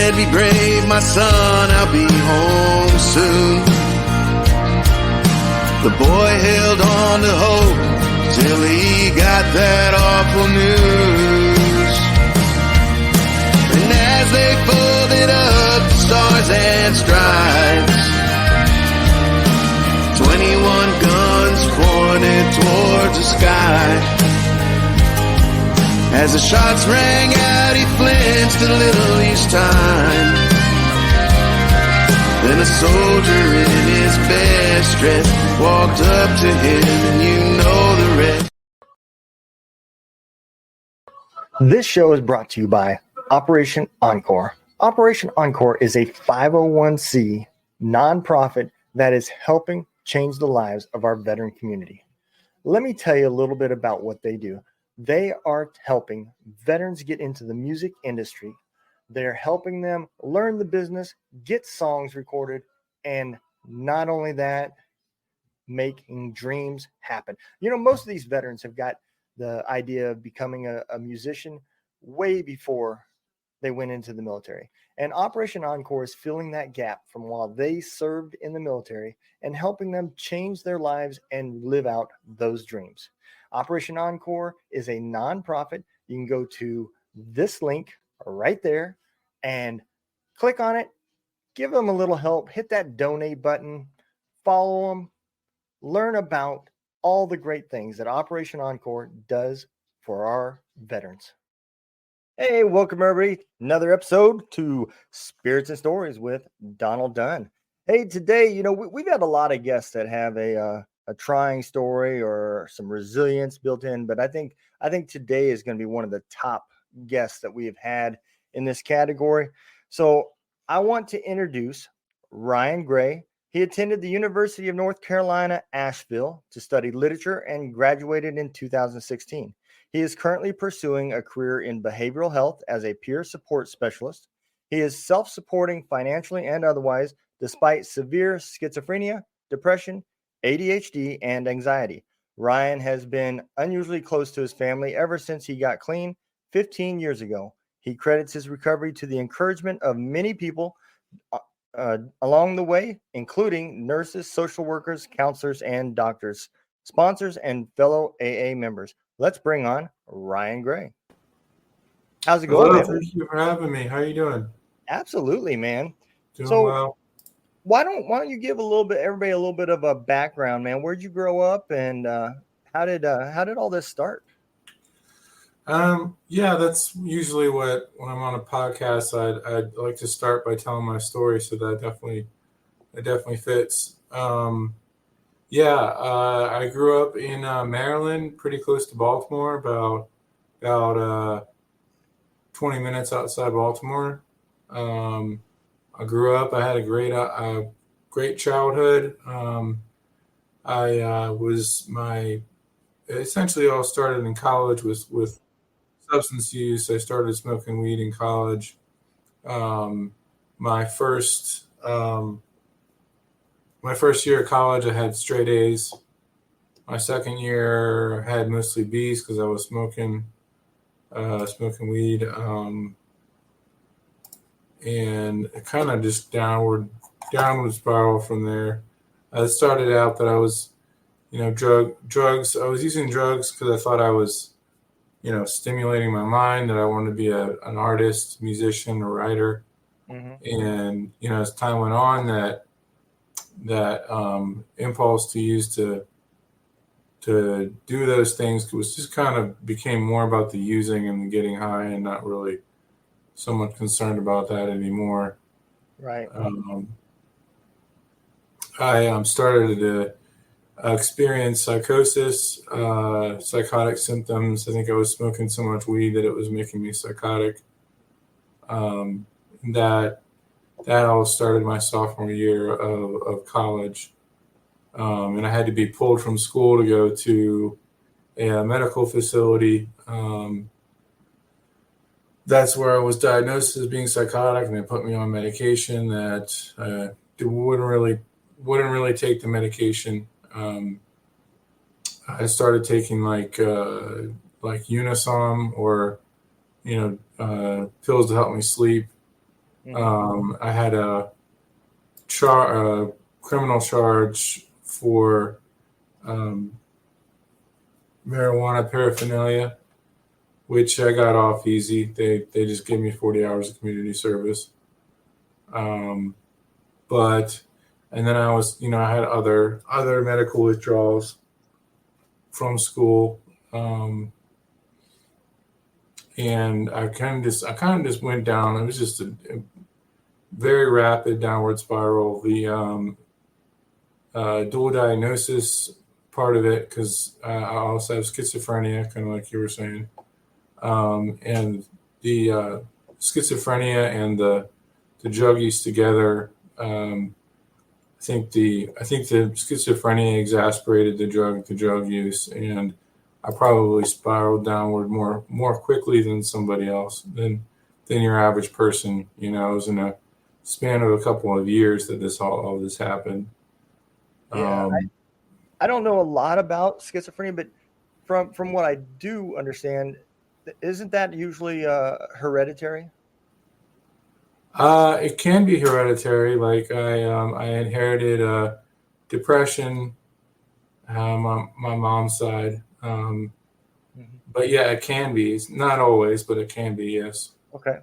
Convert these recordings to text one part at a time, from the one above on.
said, be brave, my son, I'll be home soon. The boy held on to hope till he got that awful news. And as they folded up the stars and stripes, 21 guns pointed towards the sky. As the shots rang out, he flinched a little each time. Then a soldier in his best dress walked up to him, and you know the rest. This show is brought to you by Operation Encore. Operation Encore is a 501c nonprofit that is helping change the lives of our veteran community. Let me tell you a little bit about what they do. They are helping veterans get into the music industry. They're helping them learn the business, get songs recorded, and not only that, making dreams happen. You know, most of these veterans have got the idea of becoming a musician way before they went into the military. And Operation Encore is filling that gap from while they served in the military and helping them change their lives and live out those dreams. Operation Encore is a nonprofit. You can go to this link right there and click on it, give them a little help, hit that donate button, follow them, learn about all the great things that Operation Encore does for our veterans. Hey, welcome everybody. Another episode to Spirits and Stories with Donald Dunn. Hey, today, you know, we've had a lot of guests that have a trying story or some resilience built in, but I think today is going to be one of the top guests that we have had in this category. So I want to introduce Ryan Gray. He attended the University of North Carolina, Asheville to study literature and graduated in 2016. He is currently pursuing a career in behavioral health as a peer support specialist. He is self-supporting financially and otherwise, despite severe schizophrenia, depression, ADHD, and anxiety. Ryan has been unusually close to his family ever since he got clean 15 years ago. He credits his recovery to the encouragement of many people along the way, including nurses, social workers, counselors, and doctors, sponsors, and fellow AA members. Let's bring on Ryan Gray. How's it going, man? Thank you for having me. How are you doing? Absolutely, man. Doing well. Why don't you give everybody a little bit of a background, man? Where'd you grow up, and how did all this start? Yeah, that's usually when I'm on a podcast, I'd like to start by telling my story, so that definitely fits. I grew up in Maryland, pretty close to Baltimore, about 20 minutes outside Baltimore. I grew up. I had a great childhood. Essentially all started in college with substance use. I started smoking weed in college. My first year of college, I had straight A's. My second year, I had mostly B's because I was smoking weed. And it kind of just downward spiral from there. It started out that I was, drugs. I was using drugs because I thought I was, stimulating my mind, that I wanted to be an artist, musician, or writer. Mm-hmm. And, as time went on, that impulse to use to do those things was just kind of became more about the using and getting high, and not really so much concerned about that anymore. Right. I started to experience psychosis, psychotic symptoms. I think I was smoking so much weed that it was making me psychotic. That all started my sophomore year of college. And I had to be pulled from school to go to a medical facility. That's where I was diagnosed as being psychotic, and they put me on medication that wouldn't really take the medication. I started taking like Unisom or pills to help me sleep. I had a criminal charge for marijuana paraphernalia, which I got off easy. They just gave me 40 hours of community service. But and then I had other medical withdrawals from school. And I kind of just went down. It was just a very rapid downward spiral. The dual diagnosis part of it, because I also have schizophrenia, kind of like you were saying, and the schizophrenia and the drug use together. I think the schizophrenia exacerbated the drug use, and I probably spiraled downward more quickly than somebody else, than your average person. It was in a span of a couple of years that all this happened. Yeah, I don't know a lot about schizophrenia, but from what I do understand, isn't that usually hereditary? It can be hereditary. Like I inherited depression on my mom's side. But yeah, it can be. It's not always, but it can be. Yes. Okay.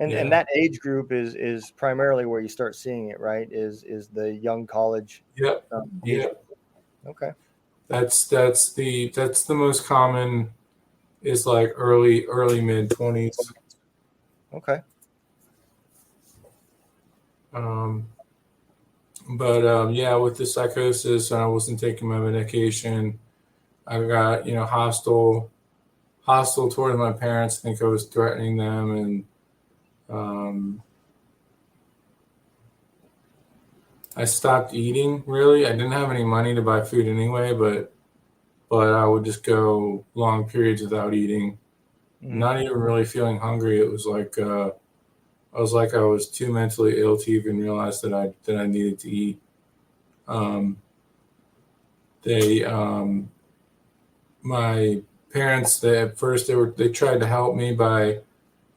And Yeah. that age group is primarily where you start seeing it, right? Is the young college? Yep. Yep. Okay. That's the most common. Is like early mid-20s. Okay. But yeah, with the psychosis, I wasn't taking my medication. I got hostile toward my parents. I think I was threatening them, and I stopped eating. Really, I didn't have any money to buy food anyway, but I would just go long periods without eating, not even really feeling hungry. It was like I was too mentally ill to even realize that I needed to eat. My parents, at first they tried to help me by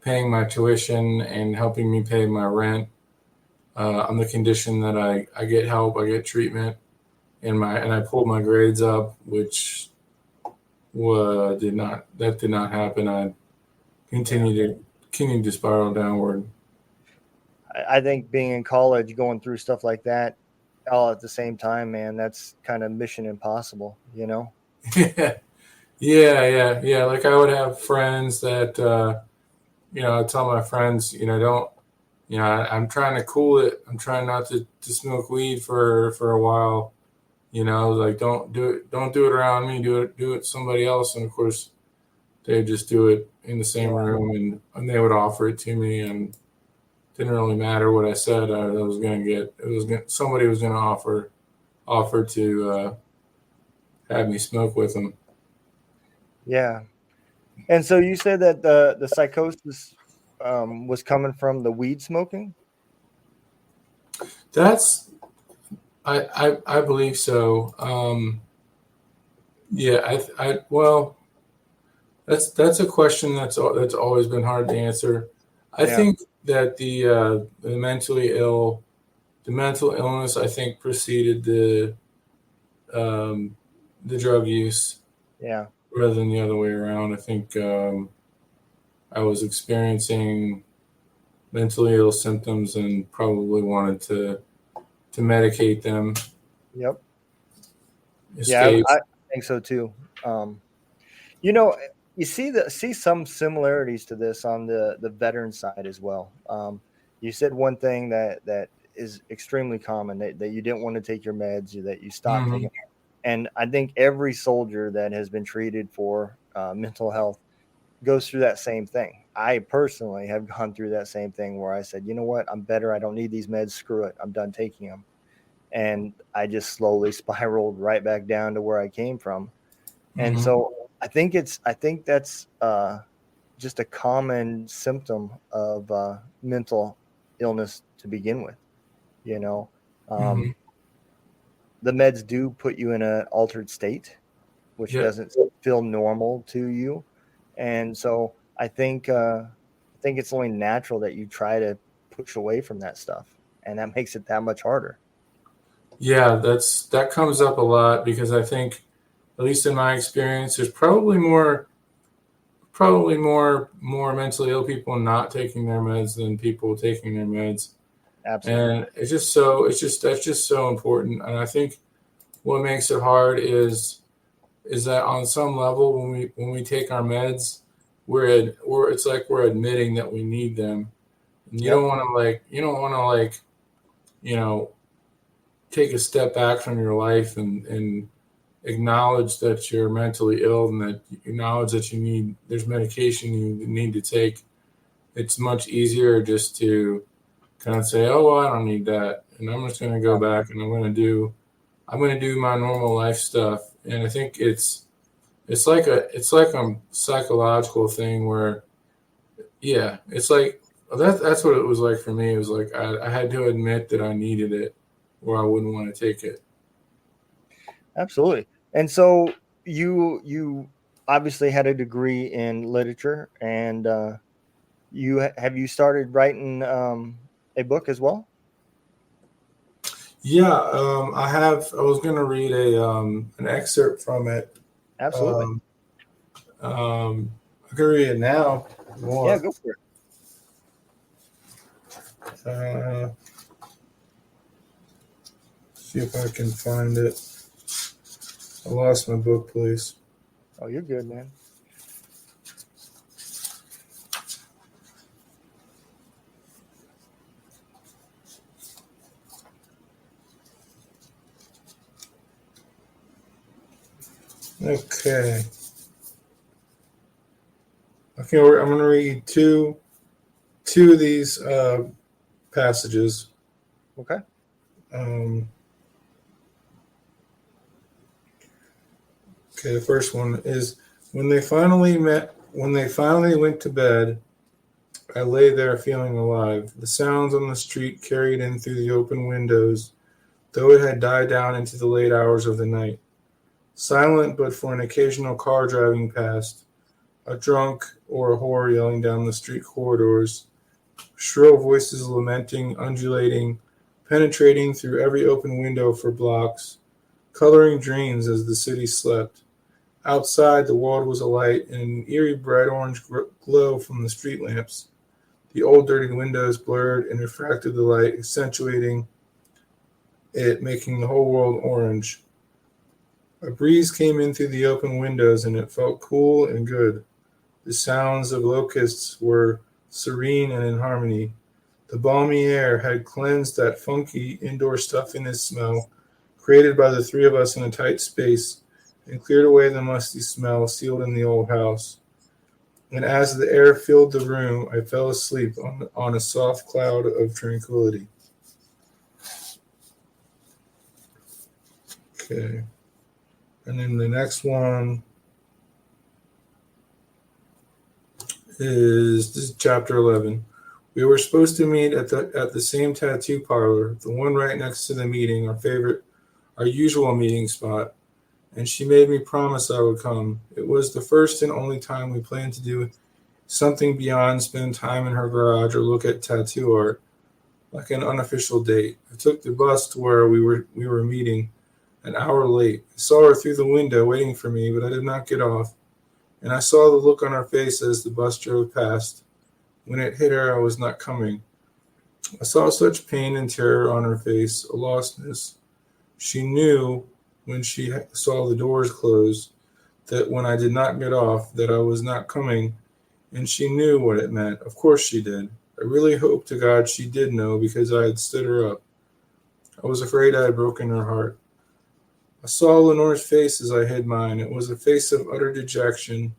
paying my tuition and helping me pay my rent, on the condition that I get help, I get treatment, and I pulled my grades up, which did not happen. I continued to spiral downward. I think being in college, going through stuff like that all at the same time, man, that's kind of mission impossible, Yeah. Like I would have friends that, I'd tell my friends, don't, I'm trying to cool it. I'm trying not to smoke weed for a while, like don't do it around me. Do it somebody else. And of course they'd just do it in the same room, and they would offer it to me, and didn't really matter what I said. I was going to get, somebody was going to offer to have me smoke with them. Yeah. And so you said that the psychosis was coming from the weed smoking? That's, I believe so. Yeah, well, that's a question that's always been hard to answer. I think that the mental illness, I think, preceded the drug use. Yeah. Rather than the other way around. I think I was experiencing mentally ill symptoms and probably wanted to medicate them. Yep. Escape. Yeah, I think so too. You see some similarities to this on the veteran side as well. You said one thing that is extremely common, that you didn't want to take your meds, that you stopped taking. And I think every soldier that has been treated for mental health goes through that same thing. I personally have gone through that same thing where I said, you know what, I'm better. I don't need these meds. Screw it. I'm done taking them. And I just slowly spiraled right back down to where I came from. And so I think that's just a common symptom of mental illness to begin with. The meds do put you in an altered state, which doesn't feel normal to you. And so I think it's only natural that you try to push away from that stuff, and that makes it that much harder. Yeah, that comes up a lot because I think, at least in my experience, there's probably more mentally ill people not taking their meds than people taking their meds. Absolutely. And that's just so important. And I think what makes it hard is that on some level when we take our meds, it's like we're admitting that we need them. And you Yep. don't want to like, you know, take a step back from your life and acknowledge that you're mentally ill and that you acknowledge that there's medication you need to take. It's much easier just to kind of say, oh, well, I don't need that. And I'm just going to go back and I'm going to do my normal life stuff. And I think it's like a psychological thing where, yeah, it's like, that's what it was like for me. It was like, I had to admit that I needed it or I wouldn't want to take it. Absolutely. And so you obviously had a degree in literature, and have you started writing a book as well? Yeah, I have. I was going to read an excerpt from it. Absolutely. I can read it now. If you want. Yeah, go for it. See if I can find it. I lost my book, please. Oh, you're good, man. Okay. I'm going to read two of these passages. Okay. Okay, the first one is when they finally went to bed, I lay there feeling alive. The sounds on the street carried in through the open windows, though it had died down into the late hours of the night. Silent but for an occasional car driving past, a drunk or a whore yelling down the street corridors, shrill voices lamenting, undulating, penetrating through every open window for blocks, coloring dreams as the city slept. Outside, the world was alight in an eerie bright orange glow from the street lamps. The old dirty windows blurred and refracted the light, accentuating it, making the whole world orange. A breeze came in through the open windows, and it felt cool and good. The sounds of locusts were serene and in harmony. The balmy air had cleansed that funky indoor stuffiness smell created by the three of us in a tight space and cleared away the musty smell sealed in the old house. And as the air filled the room, I fell asleep on a soft cloud of tranquility. Okay. And then the next one this is chapter 11. We were supposed to meet at the same tattoo parlor, the one right next to the meeting, our usual meeting spot. And she made me promise I would come. It was the first and only time we planned to do something beyond spend time in her garage or look at tattoo art, like an unofficial date. I took the bus to where we were meeting, an hour late. I saw her through the window waiting for me, but I did not get off. And I saw the look on her face as the bus drove past. When it hit her, I was not coming. I saw such pain and terror on her face, a lostness. She knew when she saw the doors close that when I did not get off, that I was not coming, and she knew what it meant. Of course she did. I really hope to God she did know because I had stood her up. I was afraid I had broken her heart. I saw Lenore's face as I hid mine. It was a face of utter dejection,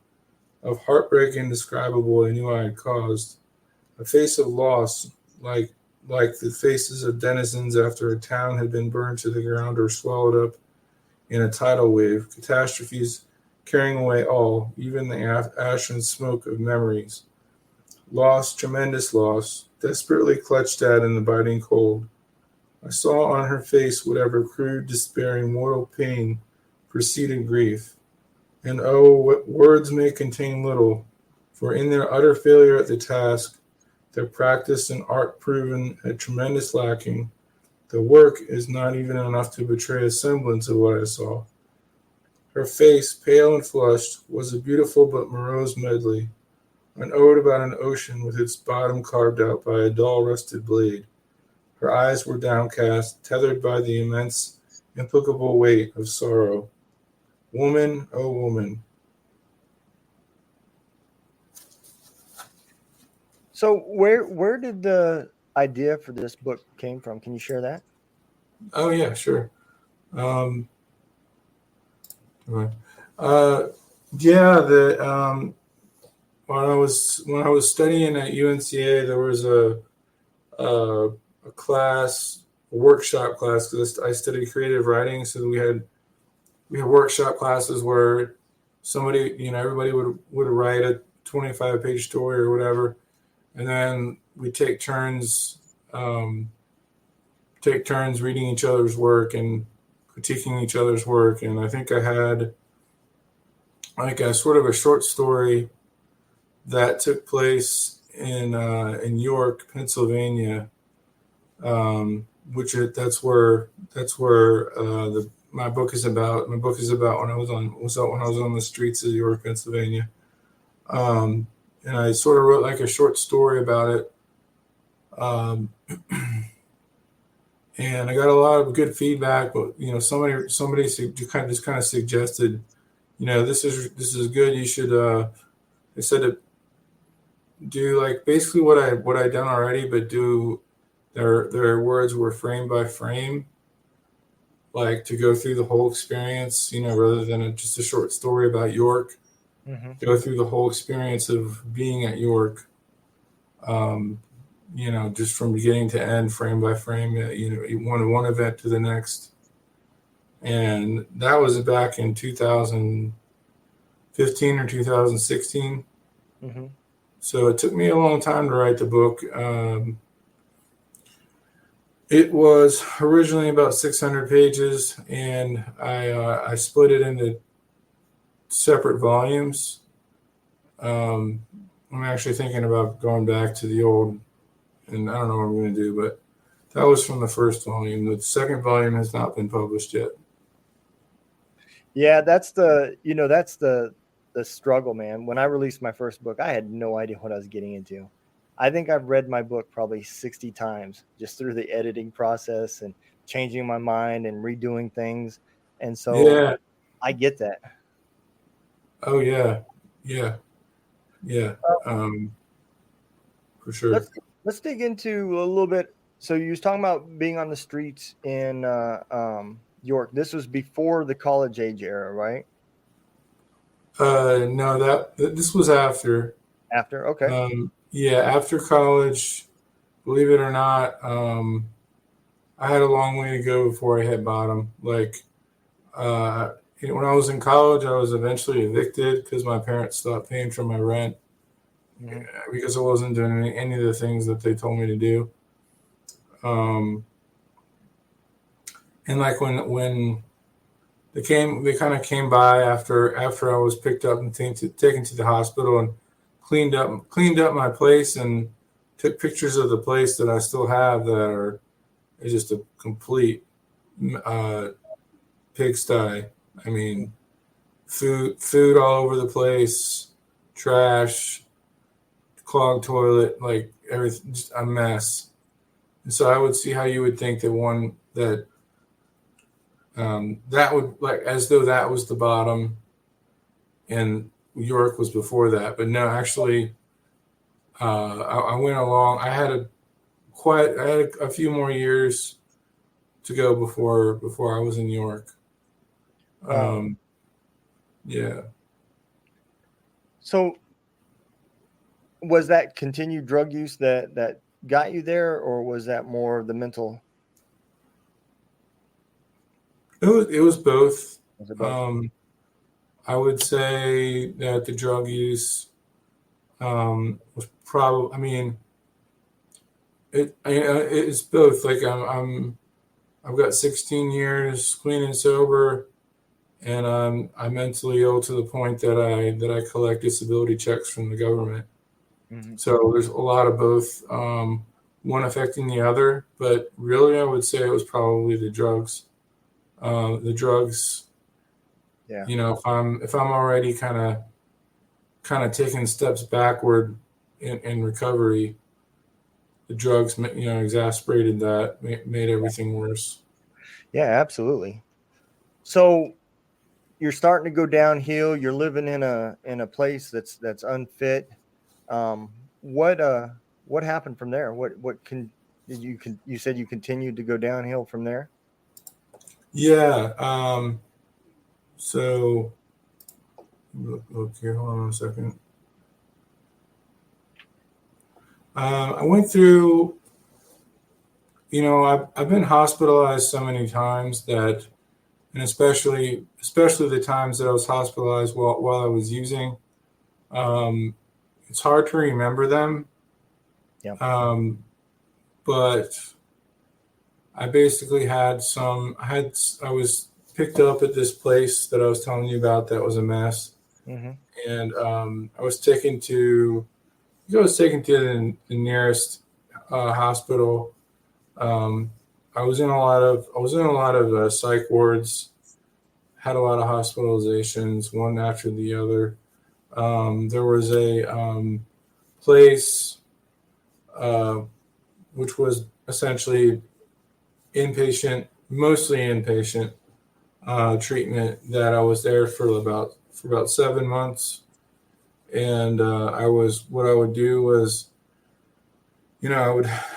of heartbreak indescribable I knew I had caused, a face of loss, like the faces of denizens after a town had been burned to the ground or swallowed up in a tidal wave, catastrophes carrying away all, even the ash and smoke of memories. Loss, tremendous loss, desperately clutched at in the biting cold. I saw on her face whatever crude, despairing, mortal pain preceded grief. And oh, what words may contain little, for in their utter failure at the task, their practice and art proven a tremendous lacking. The work is not even enough to betray a semblance of what I saw. Her face, pale and flushed, was a beautiful but morose medley, an ode about an ocean with its bottom carved out by a dull rusted blade. Her eyes were downcast, tethered by the immense, implicable weight of sorrow. Woman, oh woman. So where did the idea for this book came from? Can you share that? Oh yeah, sure. Yeah, when I was studying at UNCA, there was a class, a workshop class, because I studied creative writing. So we had workshop classes where somebody, everybody would write a 25-page story or whatever, and then we take turns reading each other's work and critiquing each other's work. And I think I had like a sort of a short story that took place in York, Pennsylvania, that's where my book is about. My book is about when I was on the streets of York, Pennsylvania, and I sort of wrote like a short story about it, and I got a lot of good feedback. But somebody just kind of suggested, this is good. You should. They said to do like basically what I done already, but do their words were frame by frame, like to go through the whole experience, rather than just a short story about York. Mm-hmm. Go through the whole experience of being at York, just from beginning to end, frame by frame, one event to the next. And that was back in 2015 or 2016. Mm-hmm. So it took me a long time to write the book. It was originally about 600 pages, and I split it into separate volumes. I'm actually thinking about going back to the old, and I don't know what I'm going to do, but that was from the first volume. The second volume has not been published yet. Yeah, that's the struggle, man. When I released my first book, I had no idea what I was getting into. I think I've read my book probably 60 times just through the editing process and changing my mind and redoing things. And so yeah. I get that. Oh yeah. For sure. Let's dig into a little bit. So you was talking about being on the streets in York. This was before the college age era, right? No, this was after. After, okay. After college, believe it or not, I had a long way to go before I hit bottom. Like, when I was in college, I was eventually evicted because my parents stopped paying for my rent, mm-hmm. because I wasn't doing any of the things that they told me to do. And like when they kind of came by after I was picked up and taken to the hospital and cleaned up my place and took pictures of the place that I still have that is just a complete pigsty. I mean, food all over the place, trash, clogged toilet, like everything, just a mess. And so I would see how you would think that would, like, as though that was the bottom and York was before that. But no, actually, I went along. I had a few more years to go before I was in York. Yeah. So was that continued drug use that got you there, or was that more the mental? It was both. I would say that the drug use was probably. I mean, it's both. Like I've got 16 years clean and sober, and I'm mentally ill to the point that I collect disability checks from the government. Mm-hmm. So there's a lot of both, one affecting the other. But really, I would say it was probably the drugs. The drugs, Yeah. if I'm already kind of taking steps backward in recovery, the drugs, exacerbated that, made everything worse. Yeah, absolutely. So you're starting to go downhill. You're living in a place that's unfit. Um, what happened from there? You said you continued to go downhill from there? Yeah. So look here. Hold on a second. I went through. I've been hospitalized so many times that, and especially the times that I was hospitalized while I was using, it's hard to remember them. Yeah. But I basically I was picked up at this place that I was telling you about that was a mess. Mm-hmm. And I was taken to the nearest hospital. I was in a lot of psych wards, had a lot of hospitalizations, one after the other. There was a place which was essentially mostly inpatient treatment, that I was there for about 7 months. And what I would do was, I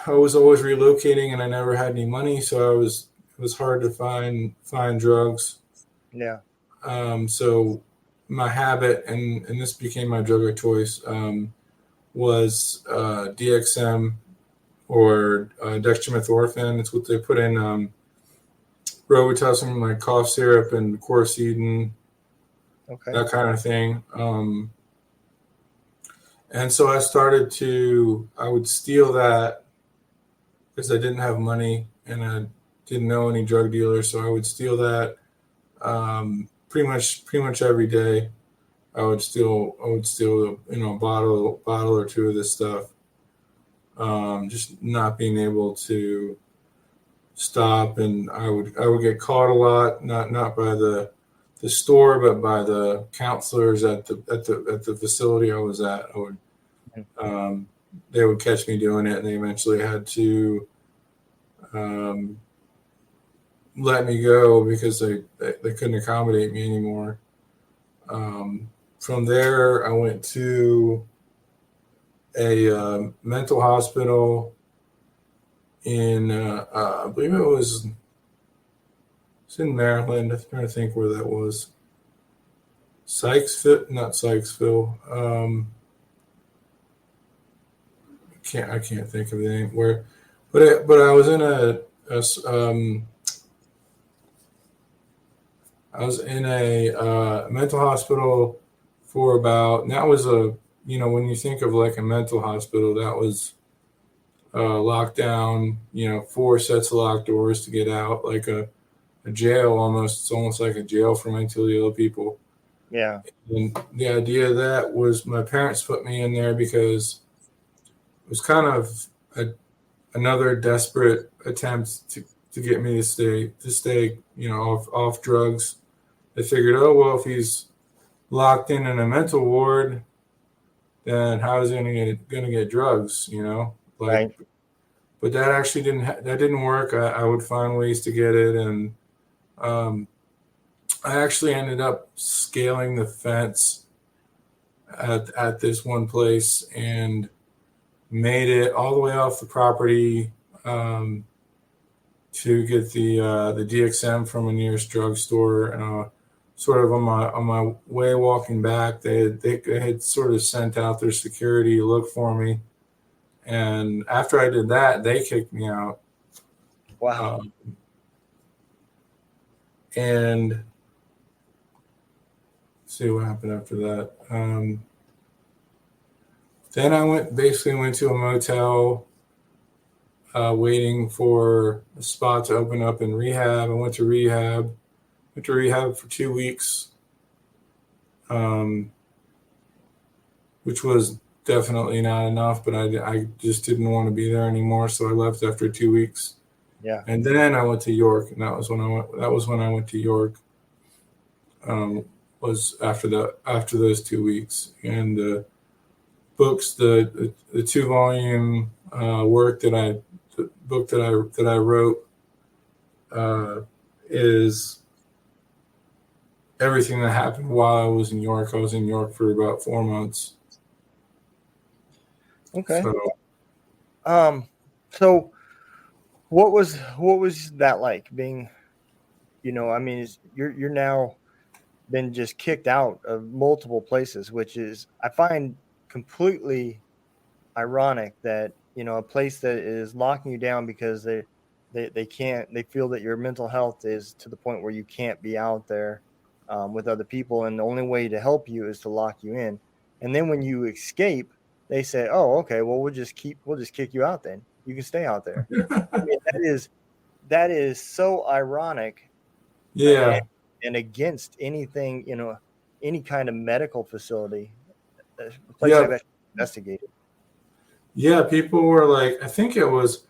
was always relocating, and I never had any money, so it was hard to find drugs. Yeah. So my habit, and this became my drug of choice, was DXM, or dextromethorphan. It's what they put in Robitussin, like cough syrup, and Chlorocidin, Okay. that kind of thing. And so I would steal that because I didn't have money and I didn't know any drug dealers. So I would steal that pretty much every day. I would steal, a bottle or two of this stuff. Just not being able to stop, and I would get caught a lot, not by the store, but by the counselors at the facility I was at. They would catch me doing it, and they eventually had to let me go because they couldn't accommodate me anymore. From there, I went to a mental hospital in I believe it's in Maryland. I'm trying to think where that was. Not Sykesville. I can't think of the name where, but I was in a mental hospital for about, and that was when you think of like a mental hospital, that was locked down, 4 sets of locked doors to get out, like a jail almost. It's almost like a jail for mentally ill people. Yeah. And the idea of that was my parents put me in there because it was kind of another desperate attempt to get me to stay off drugs. They figured, oh well, if he's locked in a mental ward, then how is he going to get drugs? Right. But that actually didn't work. I would find ways to get it, and I actually ended up scaling the fence at this one place and made it all the way off the property to get the DXM from a nearest drugstore. And sort of on my way walking back, they had sort of sent out their security to look for me. And after I did that, they kicked me out. Wow. And let's see what happened after that. Then I went to a motel, waiting for a spot to open up in rehab. I went to rehab for 2 weeks, which was definitely not enough, but I just didn't want to be there anymore, so I left after 2 weeks. Yeah. And then I went to York, and that was when I went to York. Was after those 2 weeks, and the books, the 2-volume book that I wrote is everything that happened while I was in York. I was in York for about 4 months. Okay. So, So what was that like being, I mean, you're now been just kicked out of multiple places, which is, I find completely ironic that, a place that is locking you down because they can't, they feel that your mental health is to the point where you can't be out there with other people, and the only way to help you is to lock you in. And then when you escape, they say, oh, okay, well, we'll just kick you out, then you can stay out there. I mean, that is so ironic, yeah, and against anything, any kind of medical facility, a place like yeah, that investigated. yeah. People were like, I think it was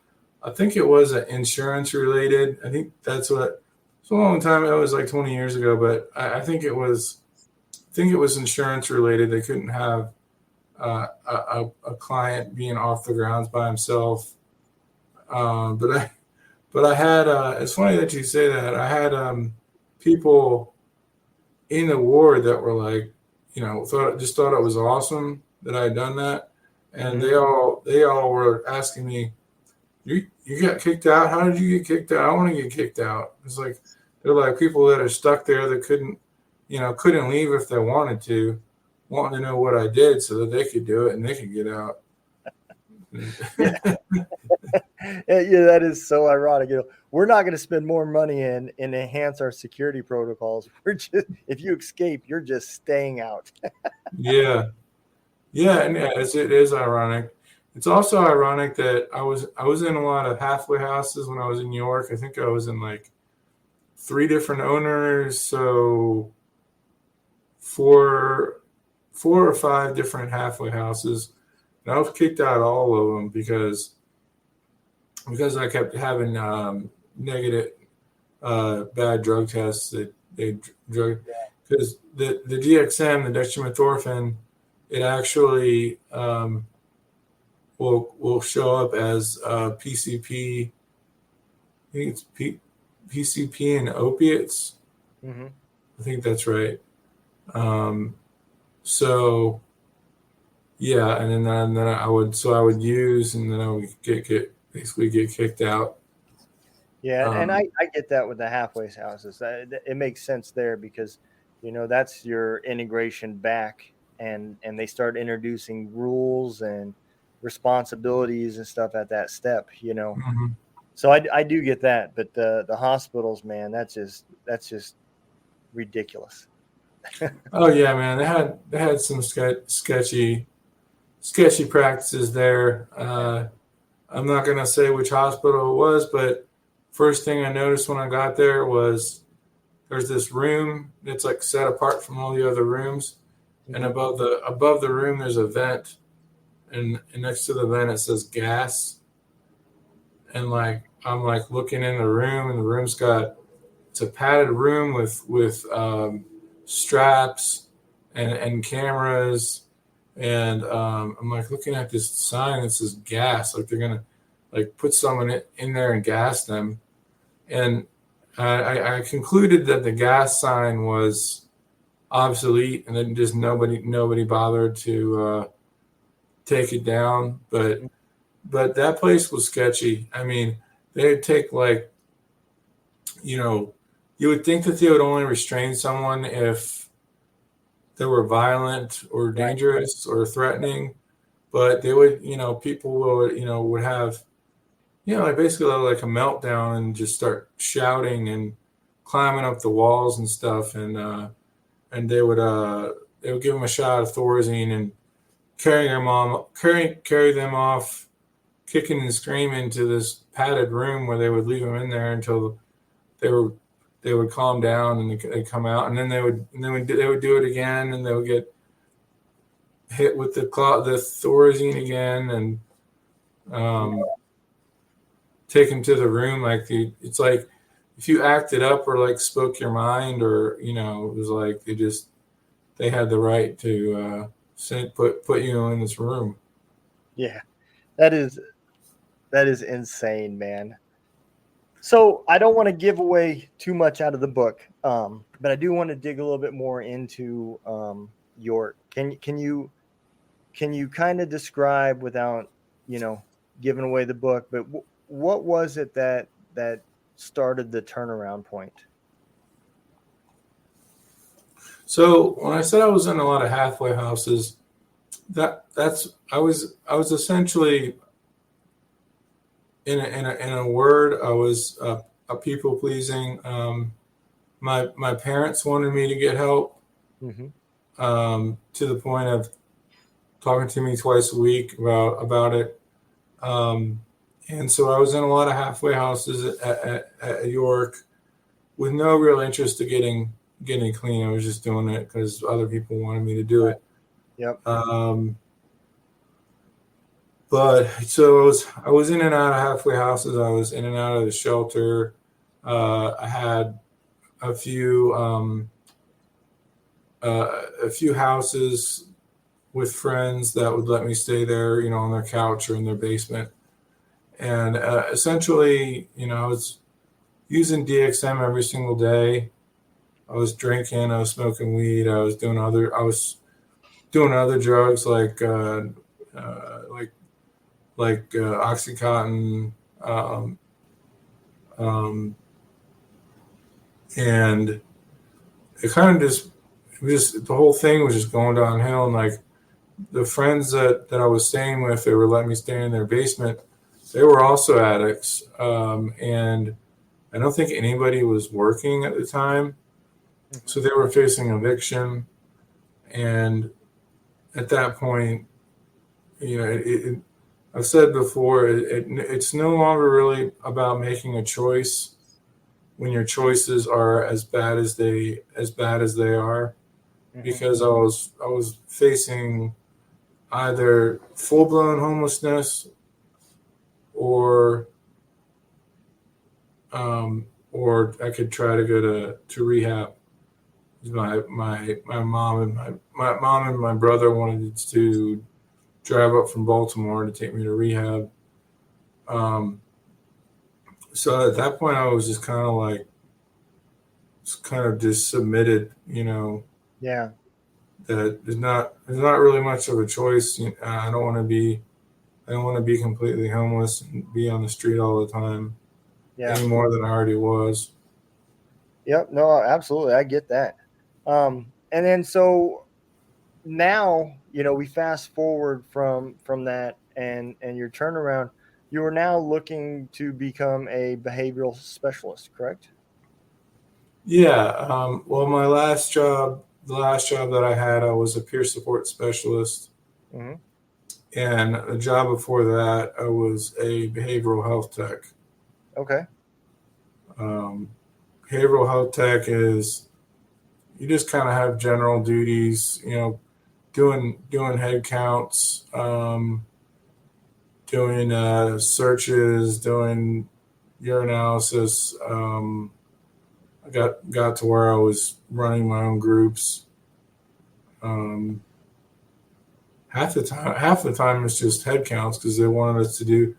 insurance related. I think that's what. It's a long time. It was like 20 years ago, but I think it was. I think it was insurance related. They couldn't have a client being off the grounds by himself. But I had. It's funny that you say that. I had people in the ward that were like, thought it was awesome that I had done that, and Mm-hmm. they all were asking me, you got kicked out? How did you get kicked out? I want to get kicked out. It's like they're like people that are stuck there that couldn't leave if they wanted to, wanting to know what I did so that they could do it and they could get out. Yeah. Yeah, that is so ironic. We're not going to spend more money and enhance our security protocols. We're just, if you escape, you're just staying out. Yeah, yeah, and yeah, it is ironic. It's also ironic that I was in a lot of halfway houses when I was in New York. I think I was in like 3 different owners, so four or 5 different halfway houses. And I was kicked out of all of them because I kept having negative bad drug tests that they drug, because the DXM, the dextromethorphan, it actually will show up as PCP. I think it's PCP and opiates. Mm-hmm. I think that's right. So yeah, and then I would use, and then I would get basically get kicked out. Yeah, and Um, I get that with the halfway houses. It makes sense there because, that's your integration back, and they start introducing rules and responsibilities and stuff at that step. mhm. So I do get that, but the hospitals, man, that's just ridiculous. Oh yeah, man, they had some sketchy practices there. I'm not gonna say which hospital it was, but first thing I noticed when I got there was there's this room that's like set apart from all the other rooms, and Mm-hmm. above the room there's a vent, and next to the vent it says gas, and like I'm like looking in the room, and the room's got, it's a padded room with straps and cameras, and I'm like looking at this sign that says gas, like they're gonna like put someone in there and gas them, and I concluded that the gas sign was obsolete, and then just nobody bothered to take it down, but that place was sketchy. I mean, they'd take like, you would think that they would only restrain someone if they were violent or Right. dangerous or threatening, but they would, people would have, like basically like a meltdown and just start shouting and climbing up the walls and stuff, and they would give them a shot of Thorazine and carry them off, kicking and screaming, to this padded room where they would leave them in there until they were they would calm down and they'd come out, and then they would do it again, and they would get hit with the Thorazine again, and take him to the room. Like it's like if you acted up or like spoke your mind, or it was like they had the right to put you in this room. Yeah, that is insane, man. So I don't want to give away too much out of the book, but I do want to dig a little bit more into your. Can you kind of describe, without giving away the book, but what was it that started the turnaround point? So when I said I was in a lot of halfway houses, I was essentially in a word, I was a people pleasing. My parents wanted me to get help, to the point of talking to me twice a week about it. And so I was in a lot of halfway houses at York with no real interest to getting clean. I was just doing it because other people wanted me to do it. Yep. But so I was in and out of halfway houses. I was in and out of the shelter. I had a few houses with friends that would let me stay there, on their couch or in their basement. And essentially, I was using DXM every single day. I was drinking. I was smoking weed. I was doing other drugs like Oxycontin, and it kind of just the whole thing was just going downhill. And like the friends that I was staying with, they were letting me stay in their basement. They were also addicts, and I don't think anybody was working at the time, so they were facing eviction. And at that point, I've said before, it's no longer really about making a choice when your choices are as bad as they are, because I was facing either full-blown homelessness or I could try to go to rehab. My mom and my brother wanted to drive up from Baltimore to take me to rehab. So at that point, I was just kind of just submitted, Yeah. that there's not really much of a choice. I don't want to be completely homeless and be on the street all the time, any more than I already was. Yep. No, absolutely. I get that. And then so now, we fast forward from that and your turnaround. You are now looking to become a behavioral specialist, correct? Yeah. Well, the last job that I had, I was a peer support specialist. Mm-hmm. And the job before that, I was a behavioral health tech. Okay. Behavioral health tech is, you just kind of have general duties, doing head counts, doing searches, doing urinalysis. I got to where I was running my own groups. Half the time it's just head counts, because they wanted us to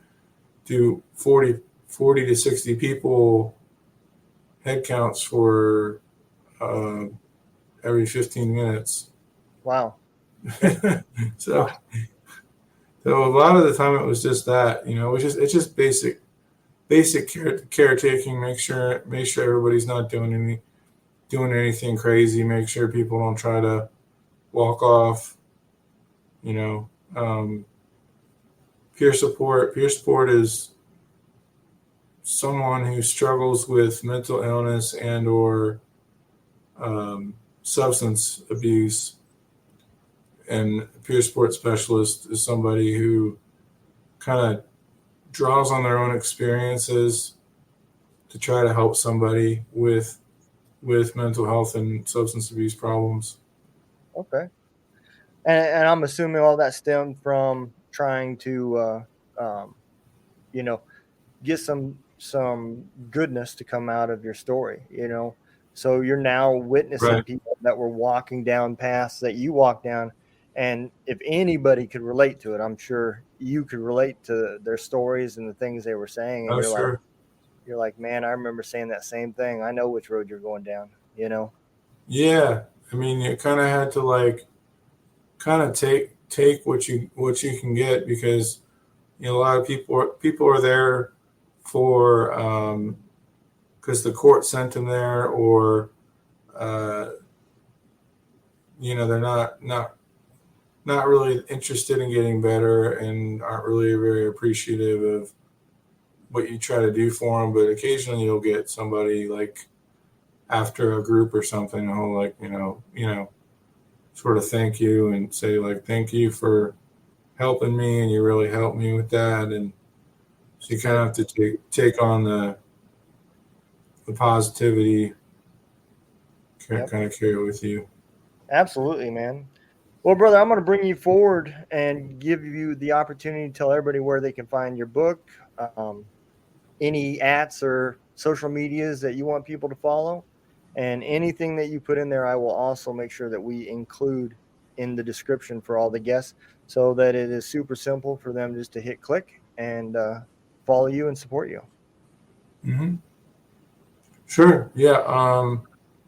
do 40 to 60 people head counts for every 15 minutes. Wow. So a lot of the time it was just that, it's just basic caretaking. Make sure everybody's not doing anything crazy. Make sure people don't try to walk off. Peer support is someone who struggles with mental illness and or substance abuse, and a peer support specialist is somebody who kind of draws on their own experiences to try to help somebody with mental health and substance abuse problems. Okay. And I'm assuming all that stemmed from trying to, you know, get some goodness to come out of your story, you know. So you're now witnessing Right. people that were walking down paths that you walked down, and if anybody could relate to it, I'm sure you could relate to their stories and the things they were saying, and Oh, sure. you're like, man, I remember saying that same thing. I know which road you're going down, you know. Yeah. I mean, you kind of had to like kind of take what you can get, because you know a lot of people are there for because the court sent them there, or uh, you know they're not really interested in getting better and aren't really very appreciative of what you try to do for them. But occasionally you'll get somebody like after a group or something who'll like sort of thank you and say like thank you for helping me, and you really helped me with that. And so you kind of have to take on the positivity, Yep, kind of carry it with you. absolutely, man. Well, brother, I'm going to bring you forward and give you the opportunity to tell everybody where they can find your book, um, any ads or social medias that you want people to follow, and anything that you put in there, I will also make sure that we include in the description for all the guests, so that it is super simple for them just to hit click and follow you and support you. Hmm. Sure. Yeah.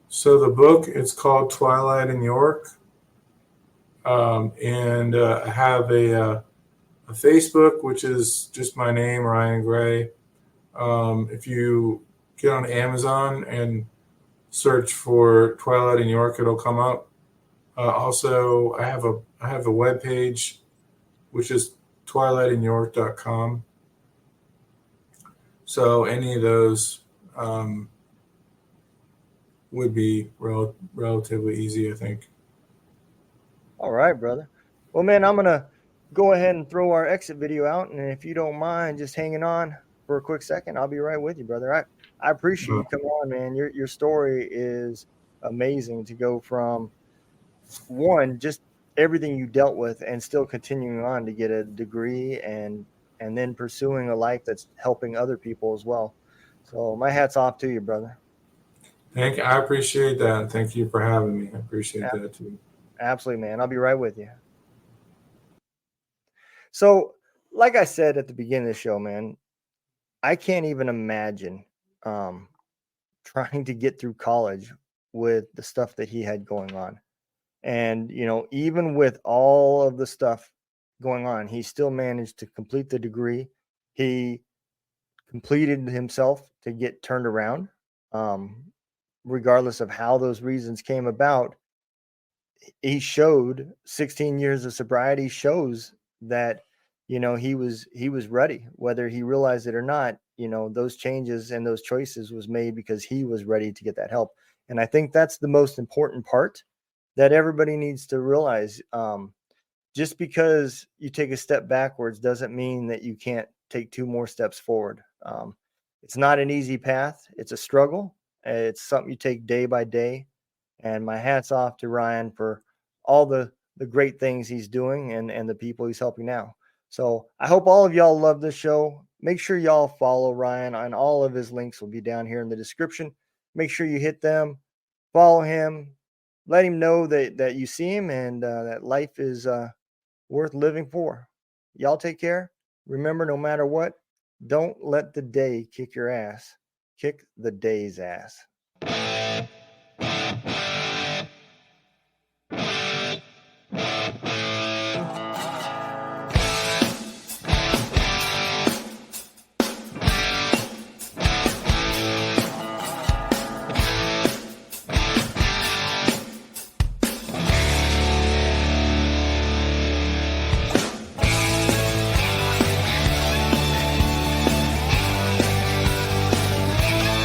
So the book, it's called Twilight in York. And I have a Facebook, which is just my name, Ryan Gray. If you get on Amazon and search for Twilight in York, it'll come up. Also, I have a web page, which is twilightinyork.com. So any of those would be relatively easy, I think. All right, brother. Well, man, I'm going to go ahead and throw our exit video out. And if you don't mind just hanging on for a quick second, I'll be right with you, brother. I appreciate Uh, you coming on, man. Your story is amazing to go from one, just everything you dealt with and still continuing on to get a degree and then pursuing a life that's helping other people as well. So my hat's off to you, brother. I appreciate that. Thank you for having me. I appreciate A- that too. Absolutely, man. I'll be right with you. So, like I said at the beginning of the show, man, I can't even imagine um, trying to get through college with the stuff that he had going on. And, you know, even with all of the stuff going on, he still managed to complete the degree. He completed himself to get turned around. Um, Regardless of how those reasons came about, he showed 16 years of sobriety shows that, you know, he was ready, whether he realized it or not. You know, those changes and those choices was made because he was ready to get that help. And I think that's the most important part that everybody needs to realize. Just because you take a step backwards doesn't mean that you can't take two more steps forward. It's not an easy path. It's a struggle. It's something you take day by day. And my hat's off to Ryan for all the great things he's doing and the people he's helping now. So I hope all of y'all love this show. Make sure y'all follow Ryan, and all of his links will be down here in the description. Make sure you hit them, follow him, let him know that you see him, and that life is worth living for. Y'all take care. Remember, no matter what, don't let the day kick your ass. Kick the day's ass.